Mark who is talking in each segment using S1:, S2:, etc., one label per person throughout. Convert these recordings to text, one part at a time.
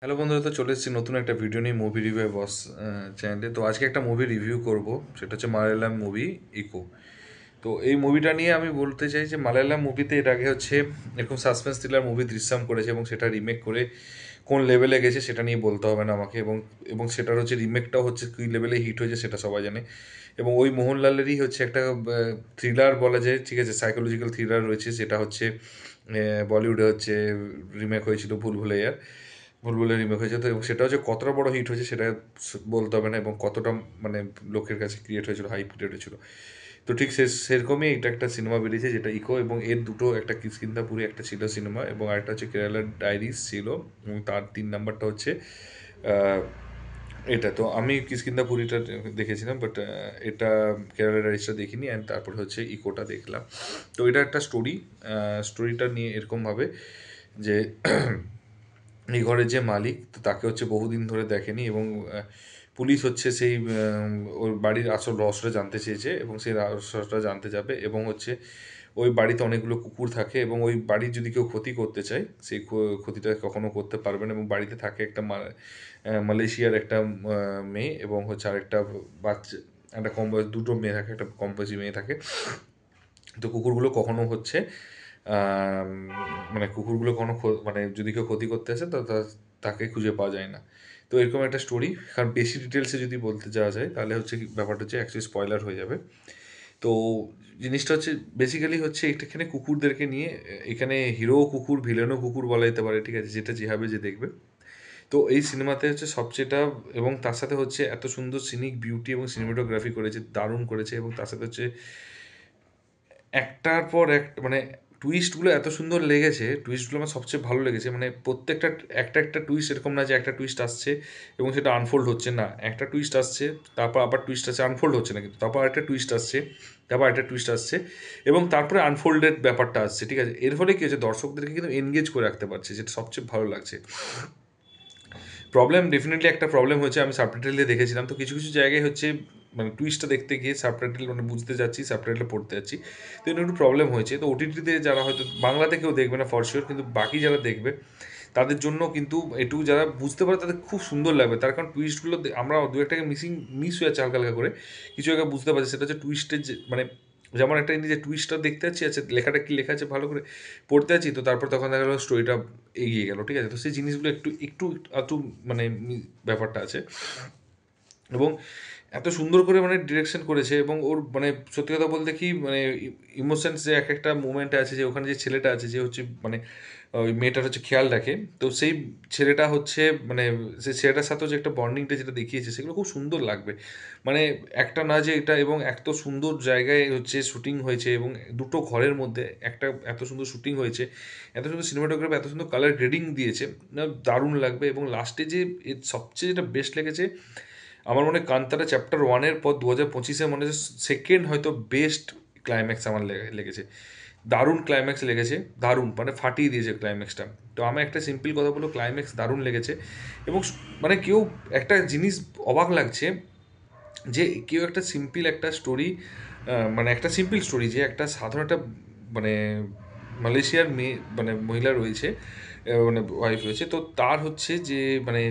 S1: Hello বন্ধুরা, তো চলে এসেছি নতুন একটা ভিডিও নিয়ে মুভি রিভিউ বস চ্যানেলে। তো আজকে একটা মুভি রিভিউ করব, সেটা হচ্ছে মালায়ালাম মুভি ইকো। তো এই মুভিটা নিয়ে আমি বলতে চাই যে মালায়ালাম মুভিতে এর আগে হচ্ছে এরকম সাসপেন্স থ্রিলার মুভি দৃশ্যম করেছে এবং সেটা রিমেক করে কোন লেভেলে গেছে সেটা নিয়ে বলতে হবে না আমাকে। এবং এবং সেটার হচ্ছে রিমেকটাও হচ্ছে কী লেভেলে হিট হয়েছে সেটা সবাই জানে। এবং ওই মোহনলালেরই হচ্ছে একটা থ্রিলার বলা যায়, ঠিক আছে, সাইকোলজিক্যাল থ্রিলার রয়েছে, সেটা হচ্ছে বলিউডে হচ্ছে রিমেক হয়েছিল ভুল ভুলাইয়ার। ভুলভুলাইয়া রিমেক হয়েছে, তো এবং সেটা হচ্ছে কতটা বড় হিট হয়েছে সেটা বলতে হবে না, এবং কতটা মানে লোকের কাছে ক্রিয়েট হয়েছিল, হাইপ ক্রিয়েট হয়েছিল। তো ঠিক সেরকমই এটা একটা সিনেমা বেরিয়েছে যেটা ইকো, এবং এর দুটো, একটা কিষ্কিন্ধাপুরি একটা ছিল সিনেমা, এবং আরেকটা হচ্ছে কেরালার ডায়েরিজ ছিল, এবং তার 3 নাম্বারটা হচ্ছে এটা। তো আমি কিষ্কিন্ধাপুরিটা দেখেছিলাম, বাট এটা কেরালা ডায়েরিজটা দেখিনি, অ্যান্ড তারপরে হচ্ছে ইকোটা দেখলাম। তো এটা একটা স্টোরিটা নিয়ে এরকমভাবে যে এই ঘরের যে মালিক, তো তাকে হচ্ছে বহুদিন ধরে দেখেনি, এবং পুলিশ হচ্ছে সেই ওর বাড়ির আসল রহস্যটা জানতে চেয়েছে, এবং সেই রহস্যটা জানতে যাবে, এবং হচ্ছে ওই বাড়িতে অনেকগুলো কুকুর থাকে, এবং ওই বাড়ির যদি কেউ ক্ষতি করতে চায় সেই ক্ষতিটা কখনো করতে পারবে না। এবং বাড়িতে থাকে একটা মালয়েশিয়ার একটা মেয়ে, এবং হচ্ছে আরেকটা বাচ্চা, একটা কম বয়স, দুটো মেয়ে থাকে, একটা কম বয়সী মেয়ে থাকে। তো কুকুরগুলো কখনো হচ্ছে মানে কুকুরগুলো কোনো মানে যদি কেউ ক্ষতি করতে আসে তো তাকে খুঁজে পাওয়া যায় না। তো এরকম একটা স্টোরি। কারণ বেশি ডিটেলসে যদি বলতে যাওয়া যায় তাহলে হচ্ছে ব্যাপারটা হচ্ছে অ্যাকচুয়ালি স্পয়লার হয়ে যাবে। তো জিনিসটা হচ্ছে বেসিক্যালি হচ্ছে এখানে কুকুরদেরকে নিয়ে, এখানে হিরো কুকুর, ভিলেনও কুকুর বলা যেতে পারে, ঠিক আছে, যেটা যেভাবে যে দেখবে। তো এই সিনেমাতে হচ্ছে সবচেয়েটা, এবং তার সাথে হচ্ছে এত সুন্দর সিনিক বিউটি এবং সিনেমাটোগ্রাফি করেছে, দারুণ করেছে, এবং তার সাথে হচ্ছে একটার পর এক মানে টুইস্টগুলো এত সুন্দর লেগেছে, টুইস্টগুলো আমার সবচেয়ে ভালো লেগেছে। মানে প্রত্যেকটা একটা একটা টুইস্ট এরকম না যে একটা টুইস্ট আসছে এবং সেটা আনফোল্ড হচ্ছে না, একটা টুইস্ট আসছে, তারপর আবার টুইস্ট আসছে, আনফোল্ড হচ্ছে না কিন্তু, তারপর একটা টুইস্ট আসছে, তারপর একটা টুইস্ট আসছে, এবং তারপরে আনফোল্ডেড ব্যাপারটা আসছে, ঠিক আছে। এর ফলে কী হচ্ছে, দর্শকদেরকে কিন্তু এনগেজ করে রাখতে পারছে, যেটা সবচেয়ে ভালো লাগছে। প্রবলেম ডেফিনেটলি একটা প্রবলেম হচ্ছে, আমি সাবটাইটেল দিয়ে দেখেছিলাম, তো কিছু কিছু জায়গায় হচ্ছে মানে টুইস্টটা দেখতে গিয়ে সাবটাইটেল মানে বুঝতে যাচ্ছি, সাবটাইটেল পড়তে যাচ্ছি, তো এটা একটু প্রবলেম হয়েছে। তো ওটিটিতে যারা হয়তো বাংলাতে কেউ দেখবে না ফর শিওর, কিন্তু বাকি যারা দেখবে তাদের জন্য কিন্তু এটুকু যারা বুঝতে পারে তাদের খুব সুন্দর লাগবে। তার কারণ টুইস্টগুলো আমরা দু একটাকে মিস হয়ে যাচ্ছে হালকা হালকা করে, কিছু জায়গায় বুঝতে পারছি, সেটা হচ্ছে টুইস্টের যে মানে যেমন একটা জিনিস যে টুইস্টটা দেখতে যাচ্ছি, আচ্ছা লেখাটা কি লেখা আছে ভালো করে পড়তে আছি, তো তারপর তখন দেখা গেলো স্টোরিটা এগিয়ে গেল, ঠিক আছে। তো সেই জিনিসগুলো একটু একটু একটু মানে ব্যাপারটা আছে। এবং এত সুন্দর করে মানে ডিরেকশন করেছে, এবং ওর মানে সত্যি কথা বলতে কি মানে ইমোশনস যে এক একটা মুমেন্টে আছে, যে ওখানে যে ছেলেটা আছে যে হচ্ছে মানে ওই মেয়েটার হচ্ছে খেয়াল রাখে, তো সেই ছেলেটা হচ্ছে মানে সেই ছেলেটার সাথেও যে একটা বন্ডিংটা যেটা দেখিয়েছে সেগুলো খুব সুন্দর লাগবে। মানে একটা না যে এটা, এবং এত সুন্দর জায়গায় হচ্ছে শুটিং হয়েছে, এবং দুটো ঘরের মধ্যে একটা এত সুন্দর শুটিং হয়েছে, এত সুন্দর সিনেমাটোগ্রাফি, এত সুন্দর কালার গ্রেডিং দিয়েছে, দারুণ লাগবে। এবং লাস্টে যে এর সবচেয়ে যেটা বেস্ট লেগেছে আমার মনে হয়, কান্তারা চ্যাপ্টার 1-এর পর 2025-এ মনে হয় সেকেন্ড হয়তো বেস্ট ক্লাইম্যাক্স আমার লেগেছে। দারুণ ক্লাইম্যাক্স লেগেছে, দারুণ মানে ফাটিয়ে দিয়েছে ক্লাইম্যাক্সটা। তো আমার একটা সিম্পল কথা বলবো, ক্লাইম্যাক্স দারুণ লেগেছে। এবং মানে কেউ একটা জিনিস অবাক লাগছে যে কেউ একটা সিম্পল একটা স্টোরি, মানে একটা সিম্পল স্টোরি, যে একটা সাধারণ একটা মানে মালয়েশিয়ার মেয়ে মানে মহিলা রয়েছে, মানে ওয়াইফ রয়েছে, তো তার হচ্ছে যে মানে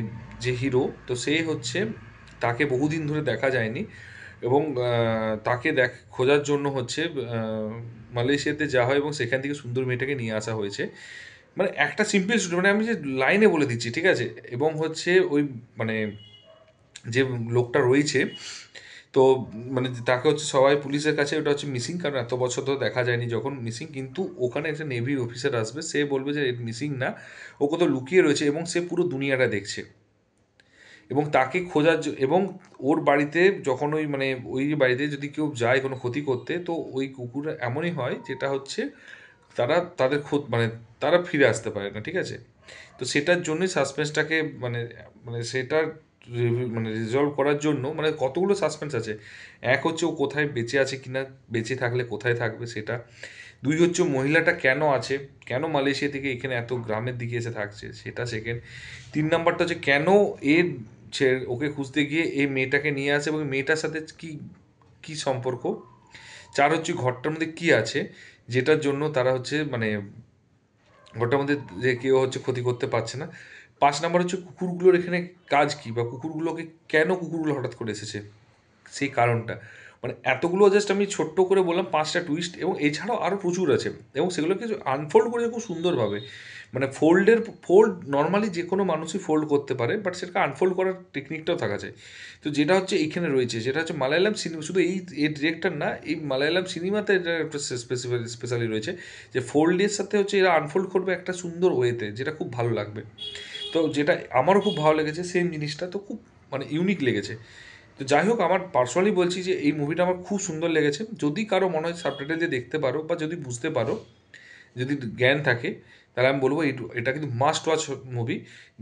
S1: যে হিরো, তো সে হচ্ছে তাকে বহুদিন ধরে দেখা যায়নি, এবং তাকে খোঁজার জন্য হচ্ছে মালয়েশিয়াতে যাওয়া হয়, এবং সেখান থেকে সুন্দর মেয়েটাকে নিয়ে আসা হয়েছে। মানে একটা সিম্পল স্টোরি, মানে আমি যে লাইনে বলে দিচ্ছি, ঠিক আছে। এবং হচ্ছে ওই মানে যে লোকটা রয়েছে, তো মানে তাকে হচ্ছে সবাই পুলিশের কাছে ওটা হচ্ছে মিসিং, কারণ এত বছর ধরে দেখা যায়নি যখন মিসিং, কিন্তু ওখানে একটা নেভি অফিসার আসবে, সে বলবে যে মিসিং না, ও কোথাও লুকিয়ে রয়েছে, এবং সে পুরো দুনিয়াটা দেখছে, এবং তাকে এবং ওর বাড়িতে যখন ওই মানে ওই বাড়িতে যদি কেউ যায় কোনো ক্ষতি করতে, তো ওই কুকুর এমনই হয় যেটা হচ্ছে তাদের মানে তারা ফিরে আসতে পারে না, ঠিক আছে। তো সেটার জন্যই সাসপেন্সটাকে মানে মানে সেটার মানে রিজলভ করার জন্য মানে কতগুলো সাসপেন্স আছে। এক হচ্ছে ও কোথায় বেঁচে আছে কিনা, বেঁচে থাকলে কোথায় থাকবে সেটা। দুই হচ্ছে মহিলাটা কেন আছে, কেন মালয়েশিয়া থেকে এখানে এত গ্রামের দিকে এসে থাকছে সেটা সেকেন্ড। 3 নাম্বারটা হচ্ছে কেন এর ওকে খুঁজতে গিয়ে এই মেয়েটাকে নিয়ে আসে, এবং মেয়েটার সাথে কি কি সম্পর্ক। 4 হচ্ছে ঘরটার মধ্যে কি আছে যেটার জন্য তারা হচ্ছে মানে ঘরটার মধ্যে যে কেউ হচ্ছে ক্ষতি করতে পারছে না। 5 নাম্বার হচ্ছে কুকুরগুলোর এখানে কাজ কী, বা কুকুরগুলোকে কেন কুকুরগুলো হঠাৎ করে এসেছে সেই কারণটা। মানে এতগুলো জাস্ট আমি ছোট্ট করে বললাম 5টা টুইস্ট, এবং এছাড়াও আরও প্রচুর আছে, এবং সেগুলোকে আনফোল্ড করেছে খুব সুন্দরভাবে। মানে ফোল্ড নর্মালি যে কোনো মানুষই ফোল্ড করতে পারে, বাট সেটাকে আনফোল্ড করার টেকনিকটাও থাকা যায়। তো যেটা হচ্ছে এইখানে রয়েছে, যেটা হচ্ছে মালায়ালাম সিনেমা, শুধু এই ডিরেক্টর না, এই মালায়ালাম সিনেমাতে এটা একটা স্পেশালি রয়েছে যে ফোল্ডের সাথে হচ্ছে এরা আনফোল্ড করবে একটা সুন্দর ওয়েতে, যেটা খুব ভালো লাগবে। তো যেটা আমারও খুব ভালো লেগেছে সেম জিনিসটা, তো খুব মানে ইউনিক লেগেছে। তো যাই হোক, আমার পার্সোনালি বলছি যে এই মুভিটা আমার খুব সুন্দর লেগেছে। যদি কারো মনে হয় সাবটাইটেল দিয়ে দেখতে পারো, বা যদি বুঝতে পারো, যদি জ্ঞান থাকে, তাহলে আমি বলবো এটা কিন্তু মাস্ট ওয়াচ মুভি।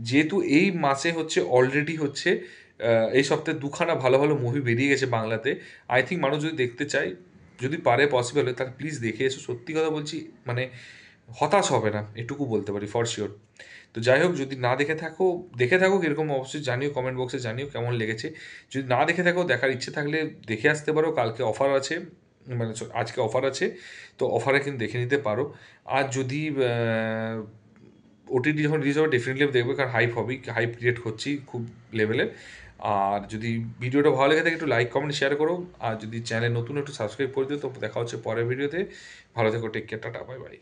S1: যেহেতু এই মাসে হচ্ছে অলরেডি হচ্ছে এই সপ্তাহে দুখানা ভালো ভালো মুভি বেরিয়ে গেছে বাংলাতে। আই থিঙ্ক মানুষ যদি দেখতে চায়, যদি পারে পসিবল হয়, তাহলে প্লিজ দেখে এসো। সত্যি কথা বলছি, মানে হতাশ হবে না, এটুকু বলতে পারি ফর শিওর। তো যাই হোক, যদি না দেখে থাকো এরকম অবশ্যই জানিও, কমেন্ট বক্সে জানিও কেমন লেগেছে। যদি না দেখে থাকো, দেখার ইচ্ছে থাকলে দেখে আসতে পারো, কালকে অফার আছে, মানে আজকে অফার আছে, তো অফারে কিন্তু দেখে নিতে পারো। আর যদি ওটিটি যখন রিলিজ হবে ডেফিনেটলি দেখবে, কারণ হাইপ ক্রিয়েট হচ্ছি খুব লেভেলের। আর যদি ভিডিওটা ভালো লেগে থাকে একটু লাইক কমেন্ট শেয়ার করো, আর যদি চ্যানেল নতুন একটু সাবস্ক্রাইব করে দিও। তো দেখা হচ্ছে পরের ভিডিওতে। ভালো থেকো, take care, tata, bye by.